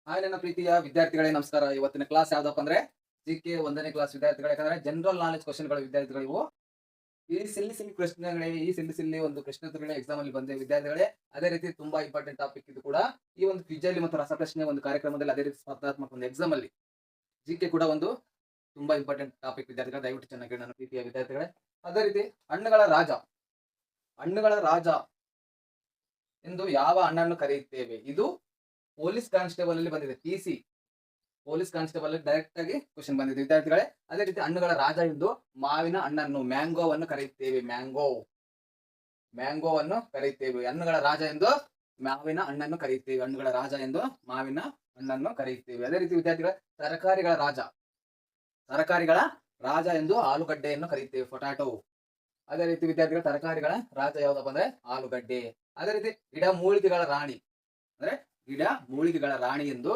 Hi ನನ್ನ ಪ್ರೀತಿಯ ವಿದ್ಯಾರ್ಥಿಗಳೇ ನಮಸ್ಕಾರ. ಇವತ್ತಿನ ಕ್ಲಾಸ್ ಯಾವ್ದಪ್ಪ ಅಂದ್ರೆ ಜಿಕೆ 1ನೇ ಕ್ಲಾಸ್ ವಿದ್ಯಾರ್ಥಿಗಳು. ಯಾಕಂದ್ರೆ ಜನರಲ್ ನಾಲೆಜ್ ಕ್ವಶನ್ಗಳು ವಿದ್ಯಾರ್ಥಿಗಳು ಇವು. ಈ ಸಿಲ್ಲಿ ಪ್ರಶ್ನೆಗಳೇ ಈ ಸಿಲ್ಲಿ ಒಂದು ಪ್ರಶ್ನೋತ್ತರಗಳೇ ಎಕ್ಸಾಮ್ ಅಲ್ಲಿ ಬಂದಿವೆ ವಿದ್ಯಾರ್ಥಿಗಳೇ. ಅದೇ ರೀತಿ ತುಂಬಾ ಇಂಪಾರ್ಟೆಂಟ್ ಟಾಪಿಕ್ ಇದು ಕೂಡ. ಈ ಒಂದು ಕ್ವಿಜ್ ಅಲ್ಲಿ ಮತ್ತು ರಸಪ್ರಶ್ನೆ ಒಂದು ಕಾರ್ಯಕ್ರಮದಲ್ಲಿ, ಅದೇ ರೀತಿ ಸ್ಪರ್ಧಾತ್ಮಕ ಒಂದು ಎಕ್ಸಾಮ್ ಅಲ್ಲಿ ಜಿಕೆ ಕೂಡ ಒಂದು ತುಂಬಾ ಇಂಪಾರ್ಟೆಂಟ್ ಟಾಪಿಕ್ ವಿದ್ಯಾರ್ಥಿಗಳು. ದಯವಿಟ್ಟು ಚೆನ್ನಾಗಿ ನನ್ನ ಪ್ರೀತಿಯ ವಿದ್ಯಾರ್ಥಿಗಳೇ. ಅದೇ ರೀತಿ ಹಣ್ಣುಗಳ ರಾಜ ಎಂದು ಯಾವ ಹಣ್ಣನ್ನು ಕರೆಯುತ್ತೇವೆ? ಇದು ಪೊಲೀಸ್ ಕಾನ್ಸ್ಟೇಬಲ್ ಅಲ್ಲಿ ಬಂದಿದೆ. ಪಿಸಿ ಪೊಲೀಸ್ ಕಾನ್ಸ್ಟೇಬಲ್ ಡೈರೆಕ್ಟ್ ಆಗಿ ಕ್ವಶನ್ ಬಂದಿದೆ ವಿದ್ಯಾರ್ಥಿಗಳೇ. ಅದೇ ರೀತಿ ಹಣ್ಣುಗಳ ರಾಜ ಎಂದು ಮಾವಿನ ಹಣ್ಣನ್ನು ಮ್ಯಾಂಗೋವನ್ನು ಕರೆಯುತ್ತೇವೆ. ಮ್ಯಾಂಗೋವನ್ನು ಕರೆಯುತ್ತೇವೆ. ಹಣ್ಣುಗಳ ರಾಜ ಎಂದು ಮಾವಿನ ಹಣ್ಣನ್ನು ಕರೆಯುತ್ತೇವೆ. ಹಣ್ಣುಗಳ ರಾಜ ಎಂದು ಮಾವಿನ ಹಣ್ಣನ್ನು ಕರೆಯುತ್ತೇವೆ. ಅದೇ ರೀತಿ ವಿದ್ಯಾರ್ಥಿಗಳ ತರಕಾರಿಗಳ ರಾಜ ಎಂದು ಆಲೂಗಡ್ಡೆಯನ್ನು ಕರೆಯುತ್ತೇವೆ. ಪೊಟ್ಯಾಟೋ. ಅದೇ ರೀತಿ ವಿದ್ಯಾರ್ಥಿಗಳ ತರಕಾರಿಗಳ ರಾಜ ಯಾವ್ದಪ್ಪ ಅಂದ್ರೆ ಆಲೂಗಡ್ಡೆ. ಅದೇ ರೀತಿ ಗಿಡ ಮೂಲಿಕೆಗಳ ರಾಣಿ ಎಂದು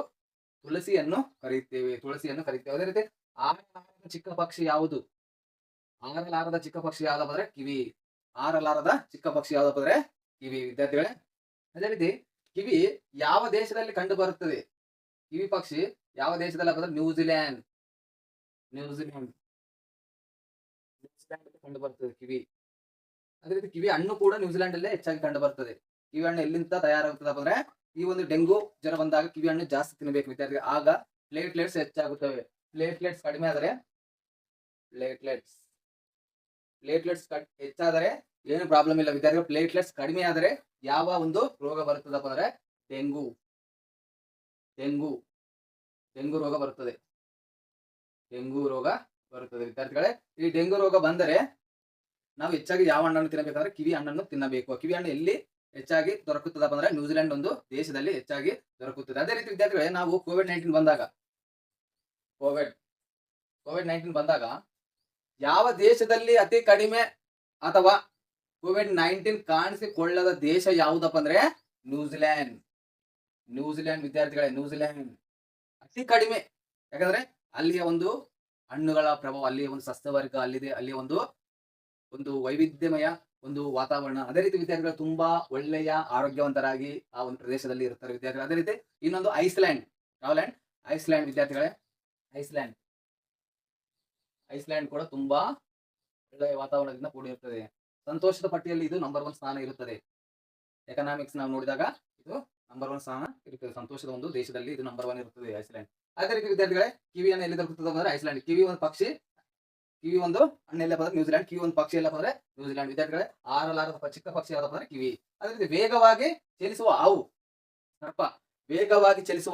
ತುಳಸಿಯನ್ನು ಕರೆಯುತ್ತೇವೆ. ಅದೇ ರೀತಿ ಆರಲಾರದ ಚಿಕ್ಕ ಪಕ್ಷಿ ಯಾವುದು? ಆರಲಾರದ ಚಿಕ್ಕ ಪಕ್ಷಿ ಯಾವ್ದಪ್ಪ ಅಂದ್ರೆ ಕಿವಿ. ಕಿವಿ ವಿದ್ಯಾರ್ಥಿಗಳೇ. ಅದೇ ರೀತಿ ಕಿವಿ ಯಾವ ದೇಶದಲ್ಲಿ ಕಂಡು ಬರುತ್ತದೆ? ಕಿವಿ ಪಕ್ಷಿ ಯಾವ ದೇಶದಲ್ಲಿ ಅಂದ್ರೆ ನ್ಯೂಜಿಲ್ಯಾಂಡ್ ಕಂಡು ಬರ್ತದೆ ಕಿವಿ. ಅದೇ ರೀತಿ ಕಿವಿ ಹಣ್ಣು ಕೂಡ ನ್ಯೂಜಿಲ್ಯಾಂಡ್ ಅಲ್ಲೇ ಹೆಚ್ಚಾಗಿ ಕಂಡು ಬರ್ತದೆ. ಕಿವಿ ಹಣ್ಣು ಎಲ್ಲಿಂದ ತಯಾರಾಗುತ್ತದಪ್ಪ ಅಂದ್ರೆ ಈ ಒಂದು ಡೆಂಗು ಜ್ವರ ಬಂದಾಗ ಕಿವಿ ಹಣ್ಣು ಜಾಸ್ತಿ ತಿನ್ನಬೇಕು ವಿದ್ಯಾರ್ಥಿ. ಆಗ ಪ್ಲೇಟ್ಲೆಟ್ಸ್ ಹೆಚ್ಚಾಗುತ್ತವೆ. ಪ್ಲೇಟ್ಲೆಟ್ಸ್ ಕಡಿಮೆ ಆದರೆ ಹೆಚ್ಚಾದರೆ ಏನು ಪ್ರಾಬ್ಲಮ್ ಇಲ್ಲ ವಿದ್ಯಾರ್ಥಿಗಳು. ಪ್ಲೇಟ್ಲೆಟ್ಸ್ ಕಡಿಮೆ ಆದರೆ ಯಾವ ಒಂದು ರೋಗ ಬರುತ್ತದಪ್ಪ ಅಂದ್ರೆ ಡೆಂಗು ರೋಗ ಬರುತ್ತದೆ. ವಿದ್ಯಾರ್ಥಿಗಳೇ. ಈ ಡೆಂಗು ರೋಗ ಬಂದರೆ ನಾವು ಹೆಚ್ಚಾಗಿ ಯಾವ ಹಣ್ಣನ್ನು ತಿನ್ನಬೇಕಂದ್ರೆ ಕಿವಿ ಹಣ್ಣನ್ನು ತಿನ್ನಬೇಕು. ಕಿವಿ ಹಣ್ಣು ಎಲ್ಲಿ ಹೆಚ್ಚಾಗಿ ದೊರಕುತ್ತದಪ್ಪ ಅಂದ್ರೆ ನ್ಯೂಜಿಲೆಂಡ್ ಒಂದು ದೇಶದಲ್ಲಿ ಹೆಚ್ಚಾಗಿ ದೊರಕುತ್ತದೆ. ಅದೇ ರೀತಿ ವಿದ್ಯಾರ್ಥಿಗಳೇ, ನಾವು ಕೋವಿಡ್-19 ಬಂದಾಗ ಯಾವ ದೇಶದಲ್ಲಿ ಅತಿ ಕಡಿಮೆ ಅಥವಾ ಕೋವಿಡ್-19 ಕಾಣಿಸಿಕೊಳ್ಳದ ದೇಶ ಯಾವುದಪ್ಪ ಅಂದ್ರೆ ನ್ಯೂಜಿಲ್ಯಾಂಡ್ ವಿದ್ಯಾರ್ಥಿಗಳೇ. ನ್ಯೂಜಿಲ್ಯಾಂಡ್ ಅತಿ ಕಡಿಮೆ. ಯಾಕಂದ್ರೆ ಅಲ್ಲಿಯ ಒಂದು ಹಣ್ಣುಗಳ ಪ್ರಭಾವ, ಅಲ್ಲಿಯ ಒಂದು ಸಸ್ಯವರ್ಗ ಅಲ್ಲಿದೆ, ಅಲ್ಲಿಯ ಒಂದು ವೈವಿಧ್ಯಮಯ ಒಂದು ವಾತಾವರಣ. ಅದೇ ರೀತಿ ವಿದ್ಯಾರ್ಥಿಗಳು ತುಂಬಾ ಒಳ್ಳೆಯ ಆರೋಗ್ಯವಂತರಾಗಿ ಆ ಒಂದು ಪ್ರದೇಶದಲ್ಲಿ ಇರ್ತಾರೆ ವಿದ್ಯಾರ್ಥಿಗಳು. ಅದೇ ರೀತಿ ಇನ್ನೊಂದು ಐಸ್ಲ್ಯಾಂಡ್ ವಿದ್ಯಾರ್ಥಿಗಳೇ. ಐಸ್ಲ್ಯಾಂಡ್ ಕೂಡ ತುಂಬಾ ಒಳ್ಳೆಯ ವಾತಾವರಣದಿಂದ ಕೂಡಿರುತ್ತದೆ. ಸಂತೋಷದ ಪಟ್ಟಿಯಲ್ಲಿ ಇದು ನಂಬರ್ 1 ಸ್ಥಾನ ಇರುತ್ತದೆ. ಎಕನಾಮಿಕ್ಸ್ ನಾವು ನೋಡಿದಾಗ ಇದು ನಂಬರ್ 1 ಸ್ಥಾನ ಇರುತ್ತದೆ. ಸಂತೋಷದ ಒಂದು ದೇಶದಲ್ಲಿ ಇದು ನಂಬರ್ 1 ಇರುತ್ತದೆ ಐಸ್ಲ್ಯಾಂಡ್. ಅದೇ ರೀತಿ ವಿದ್ಯಾರ್ಥಿಗಳೇ, ಕಿವಿಯನ್ನು ಎಲ್ಲಿ ದೊರಕುತ್ತದೆ ಅಂದ್ರೆ ಐಸ್ಲ್ಯಾಂಡ್. ಕಿವಿ ಒಂದು ಪಕ್ಷಿ, ಕಿವಿ ಒಂದು ಹಣ್ಣೆಲ್ಲ ಬಂದ್ರೆ ನ್ಯೂಜಿಲ್ಯಾಂಡ್. ಕಿವಿ ಒಂದು ಪಕ್ಷಿ ಎಲ್ಲ ಬಂದ್ರೆ ನ್ಯೂಜಿಲ್ಯಾಂಡ್ ವಿದ್ಯಾರ್ಥಿಗಳೇ. ಆರಲಾರದ ಚಿಕ್ಕ ಪಕ್ಷಿ ಯಾವ್ದಪ್ಪ ಅಂದ್ರೆ ಕಿವಿ. ಅದೇ ರೀತಿ ವೇಗವಾಗಿ ಚಲಿಸುವ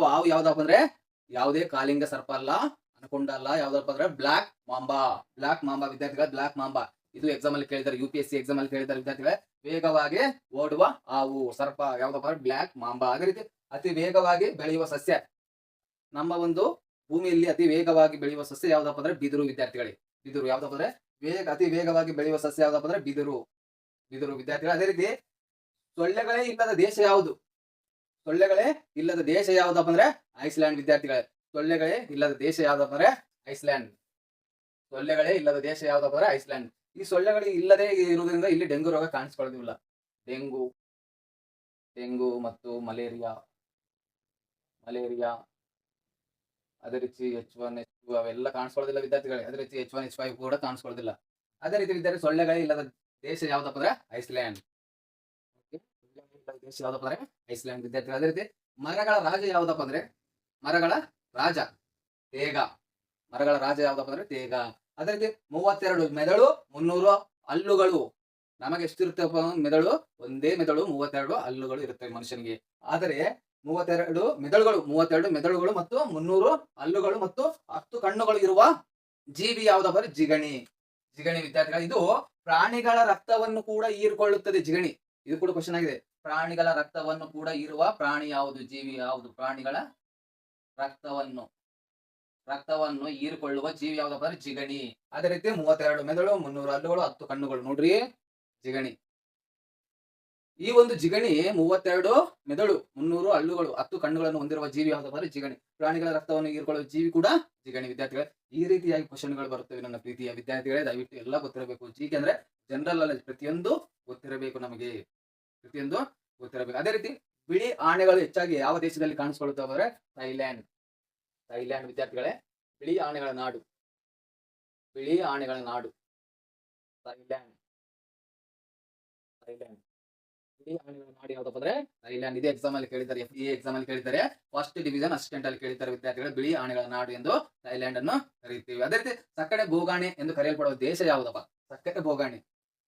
ಹಾವು ಯಾವ್ದಪ್ಪ ಅಂದ್ರೆ ಯಾವುದೇ ಕಾಲಿಂಗ ಸರ್ಪ ಅಲ್ಲ, ಅನಕೊಂಡ ಅಲ್ಲ. ಯಾವ್ದಪ್ಪ ಅಂದ್ರೆ ಬ್ಲಾಕ್ ಮಾಂಬಾ ವಿದ್ಯಾರ್ಥಿಗಳೇ. ಬ್ಲಾಕ್ ಮಾಂಬಾ ಇದು ಎಕ್ಸಾಮ್ ಅಲ್ಲಿ ಕೇಳಿದ್ದಾರೆ, UPSC ಎಕ್ಸಾಮ್ ಅಲ್ಲಿ ಕೇಳಿದ್ದಾರೆ ವಿದ್ಯಾರ್ಥಿಗಳೇ. ವೇಗವಾಗಿ ಓಡುವ ಹಾವು ಸರ್ಪ ಯಾವ್ದಪ್ಪ ಅಂದ್ರೆ ಬ್ಲಾಕ್ ಮಾಂಬಾ. ಅದೇ ರೀತಿ ಅತಿ ವೇಗವಾಗಿ ಬೆಳೆಯುವ ಸಸ್ಯ, ನಮ್ಮ ಒಂದು ಭೂಮಿಯಲ್ಲಿ ಅತಿ ವೇಗವಾಗಿ ಬೆಳೆಯುವ ಸಸ್ಯ ಯಾವ್ದಪ್ಪ ಅಂದ್ರೆ ಬಿದಿರು ವಿದ್ಯಾರ್ಥಿಗಳೇ. ಬಿದಿರು ಯಾವ್ದಪ್ಪ ಅಂದ್ರೆ ಅತಿ ವೇಗವಾಗಿ ಬೆಳೆಯುವ ಸಸ್ಯ ಯಾವ್ದಪ್ಪ ಅಂದ್ರೆ ಬಿದಿರು ವಿದ್ಯಾರ್ಥಿಗಳು. ಅದೇ ರೀತಿ ಸೊಳ್ಳೆಗಳೇ ಇಲ್ಲದ ದೇಶ ಯಾವ್ದು? ಯಾವ್ದಪ್ಪ ಅಂದ್ರೆ ಐಸ್ಲ್ಯಾಂಡ್ ವಿದ್ಯಾರ್ಥಿಗಳೇ. ಸೊಳ್ಳೆಗಳೇ ಇಲ್ಲದ ದೇಶ ಯಾವ್ದಪ್ಪ ಅಂದ್ರೆ ಐಸ್ಲ್ಯಾಂಡ್. ಈ ಸೊಳ್ಳೆಗಳು ಇಲ್ಲದೆ ಇರುವುದರಿಂದ ಇಲ್ಲಿ ಡೆಂಗು ರೋಗ ಕಾಣಿಸ್ಕೊಳ್ಳೋದಿಲ್ಲ. ಡೆಂಗು ಮತ್ತು ಮಲೇರಿಯಾ ಅದೇ ರೀತಿ H1N2 ಅವೆಲ್ಲ ಕಾಣಿಸ್ಕೊಳ್ಳೋದಿಲ್ಲ ವಿದ್ಯಾರ್ಥಿಗಳೇ. ಅದೇ ರೀತಿ H1H5 ಕೂಡ ಕಾಣಿಸ್ಕೊಳ್ಳೋದಿಲ್ಲ. ಅದೇ ರೀತಿ ವಿದ್ಯಾರ್ಥಿ ಸೊಳ್ಳೆಗಳೇ ಇಲ್ಲದ ದೇಶ ಯಾವ್ದಪ್ಪ ಅಂದ್ರೆ ಐಸ್ಲ್ಯಾಂಡ್. ವಿದ್ಯಾರ್ಥಿಗಳು. ಅದೇ ರೀತಿ ಮರಗಳ ರಾಜ ಯಾವ್ದಪ್ಪ ಅಂದ್ರೆ ತೇಗ. ಅದೇ ರೀತಿ 32 ಮೆದುಳು 300 ಹಲ್ಲುಗಳು. ನಮಗೆ ಎಷ್ಟಿರುತ್ತಪ್ಪ ಮೆದುಳು? ಒಂದೇ ಮೆದುಳು, 32 ಹಲ್ಲುಗಳು ಇರುತ್ತವೆ ಮನುಷ್ಯನಿಗೆ. ಆದರೆ 32 ಮೆದುಳುಗಳು ಮತ್ತು 300 ಹಲ್ಲುಗಳು ಮತ್ತು 10 ಕಣ್ಣುಗಳು ಇರುವ ಜೀವಿ ಯಾವ್ದಪ್ಪ ಅಂದ್ರೆ ಜಿಗಣಿ ವಿದ್ಯಾರ್ಥಿಗಳು. ಇದು ಪ್ರಾಣಿಗಳ ರಕ್ತವನ್ನು ಕೂಡ ಹೀರಿಕೊಳ್ಳುತ್ತದೆ. ಜಿಗಣಿ ಇದು ಕೂಡ ಕ್ವಶನ್ ಆಗಿದೆ. ಪ್ರಾಣಿಗಳ ರಕ್ತವನ್ನು ಕೂಡ ಹೀರುವ ಪ್ರಾಣಿ ಯಾವುದು? ಜೀವಿ ಯಾವುದು? ಪ್ರಾಣಿಗಳ ರಕ್ತವನ್ನು ಹೀರಿಕೊಳ್ಳುವ ಜೀವಿ ಯಾವ್ದಪ್ಪ ಅಂದ್ರೆ ಜಿಗಣಿ. ಅದೇ ರೀತಿ 32 ಮೆದುಳು 300 ಹಲ್ಲುಗಳು 10 ಕಣ್ಣುಗಳು. ನೋಡ್ರಿ ಜಿಗಣಿ. ಈ ಒಂದು ಜಿಗಣಿ 32 ಮೆದುಳು 300 ಹಲ್ಲುಗಳು 10 ಕಣ್ಣುಗಳನ್ನು ಹೊಂದಿರುವ ಜೀವಿ ಯಾವ್ದಪ್ಪ ಅಂದ್ರೆ ಜಿಗಣಿ. ಪ್ರಾಣಿಗಳ ರಕ್ತವನ್ನು ಹೀರಿಕೊಳ್ಳುವ ಜೀವಿ ಕೂಡ ಜಿಗಣಿ ವಿದ್ಯಾರ್ಥಿಗಳೇ. ಈ ರೀತಿಯಾಗಿ ಕ್ವಶನ್ಗಳು ಬರುತ್ತವೆ ನನ್ನ ಪ್ರೀತಿಯ ವಿದ್ಯಾರ್ಥಿಗಳೇ. ದಯವಿಟ್ಟು ಎಲ್ಲ ಗೊತ್ತಿರಬೇಕು. ಜಿಕೆ ಅಂದ್ರೆ ಜನರಲ್ ನಾಲೆಜ್, ಪ್ರತಿಯೊಂದು ಗೊತ್ತಿರಬೇಕು ನಮಗೆ. ಅದೇ ರೀತಿ ಬಿಳಿ ಆನೆಗಳು ಹೆಚ್ಚಾಗಿ ಯಾವ ದೇಶದಲ್ಲಿ ಕಾಣಿಸಿಕೊಳ್ಳುತ್ತವೆ ಅಂದ್ರೆ ಥೈಲ್ಯಾಂಡ್. ಥೈಲ್ಯಾಂಡ್ ವಿದ್ಯಾರ್ಥಿಗಳೇ, ಬಿಳಿ ಆನೆಗಳ ನಾಡು, ಬಿಳಿ ಆನೆಗಳ ನಾಡು ಥೈಲ್ಯಾಂಡ್. ಥೈಲ್ಯಾಂಡ್ ಬಿಳಿ ಆನೆಗಳ ನಾಡು ಯಾವ್ದಪ್ಪ ಅಂದ್ರೆ ಥೈಲ್ಯಾಂಡ್. ಇದೇ ಎಕ್ಸಾಮ್ ಅಲ್ಲಿ ಕೇಳಿದ್ದಾರೆ, FEA ಎಕ್ಸಾಮ್ ಅಲ್ಲಿ ಕೇಳಿದ್ದಾರೆ, ಫಸ್ಟ್ ಡಿವಿಷನ್ ಅಸಿಸ್ಟೆಂಟ್ ಅಲ್ಲಿ ಕೇಳಿದ್ದಾರೆ ವಿದ್ಯಾರ್ಥಿಗಳು. ಬಿಳಿ ಆನೆಗಳ ನಾಡು ಎಂದು ಥೈಲ್ಯಾಂಡ್ ಅನ್ನು ಕರೀತೀವಿ. ಅದೇ ರೀತಿ ಸಕ್ಕರೆ ಬೋಗಾಣಿ ಎಂದು ಕರೆಯಲ್ಪಡುವ ದೇಶ ಯಾವುದಪ್ಪ? ಸಕ್ಕರೆ ಬೋಗಾಣಿ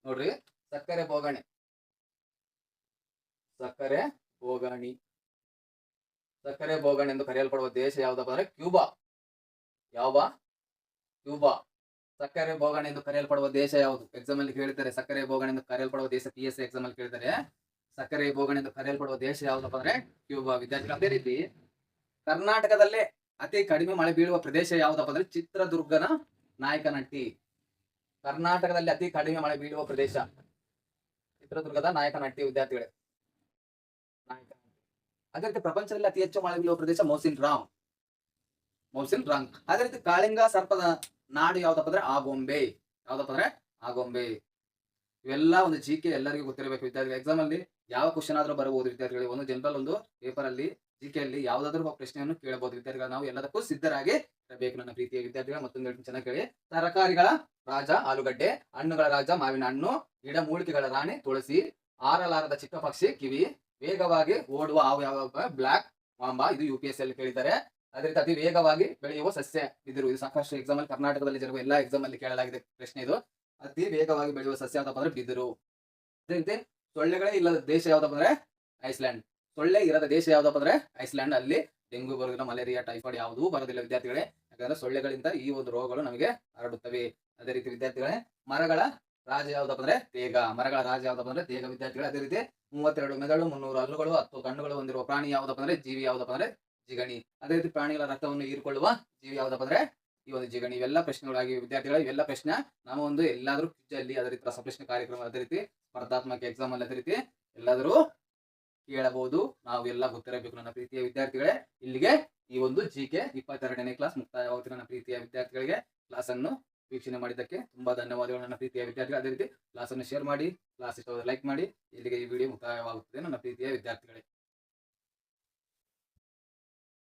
ನೋಡ್ರಿ, ಸಕ್ಕರೆ ಬೋಗಾಣಿ, ಸಕ್ಕರೆ ಬೋಗಾಣಿ, ಸಕ್ಕರೆ ಬೋಗಾಣಿ ಎಂದು ಕರೆಯಲ್ಪಡುವ ದೇಶ ಯಾವುದಪ್ಪ ಅಂದ್ರೆ ಕ್ಯೂಬಾ. ಯಾವ? ಕ್ಯೂಬಾ. ಸಕ್ಕರೆ ಬೋಗಾಣಿ ಎಂದು ಕರೆಯಲ್ಪಡುವ ದೇಶ ಯಾವುದು? ಎಕ್ಸಾಮ್ ಅಲ್ಲಿ ಕೇಳಿದ್ದಾರೆ. ಸಕ್ಕರೆ ಬೋಗಾಣಿ ಎಂದು ಕರೆಯಲ್ಪಡುವ ದೇಶ PSI ಎಕ್ಸಾಮ್ ಅಲ್ಲಿ ಕೇಳಿದ್ದಾರೆ. ಸಕ್ಕರೆ ಬೋಗಾಣಿ ಎಂದು ಕರೆಯಲ್ಪಡುವ ದೇಶ ಯಾವುದಪ್ಪ ಅಂದ್ರೆ ಕ್ಯೂಬಾ ವಿದ್ಯಾರ್ಥಿಗಳು. ಅದೇ ರೀತಿ ಕರ್ನಾಟಕದಲ್ಲೇ ಅತಿ ಕಡಿಮೆ ಮಳೆ ಬೀಳುವ ಪ್ರದೇಶ ಯಾವುದಪ್ಪ ಅಂದ್ರೆ ಚಿತ್ರದುರ್ಗನ ನಾಯಕನಹಟ್ಟಿ. ಕರ್ನಾಟಕದಲ್ಲಿ ಅತಿ ಕಡಿಮೆ ಮಳೆ ಬೀಳುವ ಪ್ರದೇಶ ಚಿತ್ರದುರ್ಗದ ನಾಯಕನಹಟ್ಟಿ ವಿದ್ಯಾರ್ಥಿಗಳೇ, ನಾಯಕನಹಟ್ಟಿ. ಅದೇ ರೀತಿ ಪ್ರಪಂಚದಲ್ಲಿ ಅತಿ ಹೆಚ್ಚು ಮಳೆ ಬೀಳುವ ಪ್ರದೇಶ ಮೌಸಿನ್ ರಾಮ್. ಮೌಸಿನ್ ರಾಮ್. ಅದೇ ರೀತಿ ಕಾಳಿಂಗ ಸರ್ಪದ ನಾಡು ಯಾವ್ದಪ್ಪ ಅಂದ್ರೆ ಆಗೊಂಬೆ. ಯಾವ್ದಪ್ಪ ಅಂದ್ರೆ ಆಗೊಂಬೆ. ಇವೆಲ್ಲ ಒಂದು GK ಎಲ್ಲರಿಗೂ ಗೊತ್ತಿರಬೇಕು ವಿದ್ಯಾರ್ಥಿಗಳು. ಎಕ್ಸಾಮ್ ಅಲ್ಲಿ ಯಾವ ಕ್ವಶನ್ ಆದ್ರೂ ಬರಬಹುದು ವಿದ್ಯಾರ್ಥಿಗಳಿಗೆ. ಒಂದು ಜನರಲ್, ಒಂದು ಪೇಪರ್ ಅಲ್ಲಿ GK ಅಲ್ಲಿ ಯಾವ್ದಾದ್ರು ಪ್ರಶ್ನೆಯನ್ನು ಕೇಳಬಹುದು ವಿದ್ಯಾರ್ಥಿಗಳು. ನಾವು ಎಲ್ಲದಕ್ಕೂ ಸಿದ್ಧರಾಗಿ ಇರಬೇಕು ನನ್ನ ಪ್ರೀತಿಯ ವಿದ್ಯಾರ್ಥಿಗಳು. ಮತ್ತೊಂದು ಚೆನ್ನಾಗಿ ಕೇಳಿ. ತರಕಾರಿಗಳ ರಾಜ ಆಲೂಗಡ್ಡೆ, ಹಣ್ಣುಗಳ ರಾಜ ಮಾವಿನ ಹಣ್ಣು, ಗಿಡ ಮೂಲಿಕೆಗಳ ರಾಣಿ ತುಳಸಿ, ಆರಲಾರದ ಚಿಕ್ಕ ಪಕ್ಷಿ ಕಿವಿ, ವೇಗವಾಗಿ ಓಡುವ ಹಾವು ಯಾವ? Block mamba. ಇದು UPSC ಅಲ್ಲಿ ಕೇಳಿದ್ದಾರೆ. ಅದೇ ರೀತಿ ಅತಿ ವೇಗವಾಗಿ ಬೆಳೆಯುವ ಸಸ್ಯ ಬಿದಿರು. ಇದು ಸಾಕಷ್ಟು ಎಕ್ಸಾಮ್ ಅಲ್ಲಿ, ಕರ್ನಾಟಕದಲ್ಲಿ ಜರುಗುವ ಎಲ್ಲಾ ಎಕ್ಸಾಮ್ ಅಲ್ಲಿ ಕೇಳಲಾಗಿದೆ ಪ್ರಶ್ನೆ ಇದು. ಅತಿ ವೇಗವಾಗಿ ಬೆಳೆಯುವ ಸಸ್ಯ ಯಾವ್ದಪ್ಪ ಅಂದ್ರೆ ಬಿದಿರು. ಅದೇ ರೀತಿ ಸೊಳ್ಳೆಗಳೇ ಇಲ್ಲದ ದೇಶ ಯಾವ್ದಪ್ಪ ಅಂದ್ರೆ ಐಸ್ಲ್ಯಾಂಡ್. ಸೊಳ್ಳೆ ಇರದ ದೇಶ ಯಾವ್ದಪ್ಪ ಅಂದ್ರೆ ಐಸ್ಲ್ಯಾಂಡ್. ಅಲ್ಲಿ ಡೆಂಗು ಬರೋದಿಲ್ಲ, ಮಲೇರಿಯಾ, ಟೈಫಾಯ್ಡ್ ಯಾವುದೂ ಬರೋದಿಲ್ಲ ವಿದ್ಯಾರ್ಥಿಗಳೇ. ಯಾಕಂದ್ರೆ ಸೊಳ್ಳೆಗಳಿಂದ ಈ ಒಂದು ರೋಗಗಳು ನಮಗೆ ಹರಡುತ್ತವೆ. ಅದೇ ರೀತಿ ವಿದ್ಯಾರ್ಥಿಗಳೇ, ಮರಗಳ ರಾಜ ಯಾವ್ದಪ್ಪ ಅಂದ್ರೆ ತೇಗ. ಮರಗಳ ರಾಜ ಯಾವ್ದಪ್ಪ ಅಂದ್ರೆ ತೇಗ ವಿದ್ಯಾರ್ಥಿಗಳೇ. ಅದೇ ರೀತಿ 32 ಮೆದುಳು, 300 ಹಲ್ಲುಗಳು, 10 ಕಣ್ಣುಗಳು ಹೊಂದಿರುವ ಪ್ರಾಣಿ ಯಾವ್ದಪ್ಪ ಅಂದ್ರೆ ಜೀವಿ ಯಾವ್ದಪ್ಪ ಅಂದ್ರೆ ಜಿಗಣಿ. ಅದೇ ರೀತಿ ಪ್ರಾಣಿಗಳ ರಕ್ತವನ್ನು ಹೀರಿಕೊಳ್ಳುವ ಜೀವಿ ಯಾವ್ದಪ್ಪ ಅಂದ್ರೆ ಈ ಒಂದು ಜಿಗಣಿ. ಇವೆಲ್ಲ ಪ್ರಶ್ನೆಗಳಾಗಿ ವಿದ್ಯಾರ್ಥಿಗಳು. ಇವೆಲ್ಲ ಪ್ರಶ್ನೆ ನಾವು ಒಂದು ಎಲ್ಲಾದ್ರೂ ಕ್ವಿಜ್ ಅಲ್ಲಿ, ಅದೇ ರೀತಿ ರಸಪ್ರಶ್ನೆ ಕಾರ್ಯಕ್ರಮ, ಅದೇ ರೀತಿ ಸ್ಪರ್ಧಾತ್ಮಕ ಎಕ್ಸಾಮ್ ಅಲ್ಲಿ ಅದೇ ರೀತಿ ಎಲ್ಲಾದ್ರೂ ಕೇಳಬಹುದು. ನಾವು ಎಲ್ಲ ಗೊತ್ತಿರಬೇಕು ನನ್ನ ಪ್ರೀತಿಯ ವಿದ್ಯಾರ್ಥಿಗಳೇ. ಇಲ್ಲಿಗೆ ಈ ಒಂದು GK 22ನೇ ಕ್ಲಾಸ್ ಮುಕ್ತಾಯವಾಗುತ್ತೆ ನನ್ನ ಪ್ರೀತಿಯ ವಿದ್ಯಾರ್ಥಿಗಳಿಗೆ. ಕ್ಲಾಸ್ ಅನ್ನು ವೀಕ್ಷಣೆ ಮಾಡಿದ್ದಕ್ಕೆ ತುಂಬಾ ಧನ್ಯವಾದಗಳು ನನ್ನ ಪ್ರೀತಿಯ ವಿದ್ಯಾರ್ಥಿಗಳು. ಅದೇ ರೀತಿ ಕ್ಲಾಸ್ ಅನ್ನು ಶೇರ್ ಮಾಡಿ, ಕ್ಲಾಸ್ ಇಷ್ಟ ಲೈಕ್ ಮಾಡಿ. ಇಲ್ಲಿಗೆ ಈ ವಿಡಿಯೋ ಮುಕ್ತಾಯವಾಗುತ್ತದೆ ನನ್ನ ಪ್ರೀತಿಯ ವಿದ್ಯಾರ್ಥಿಗಳೇ.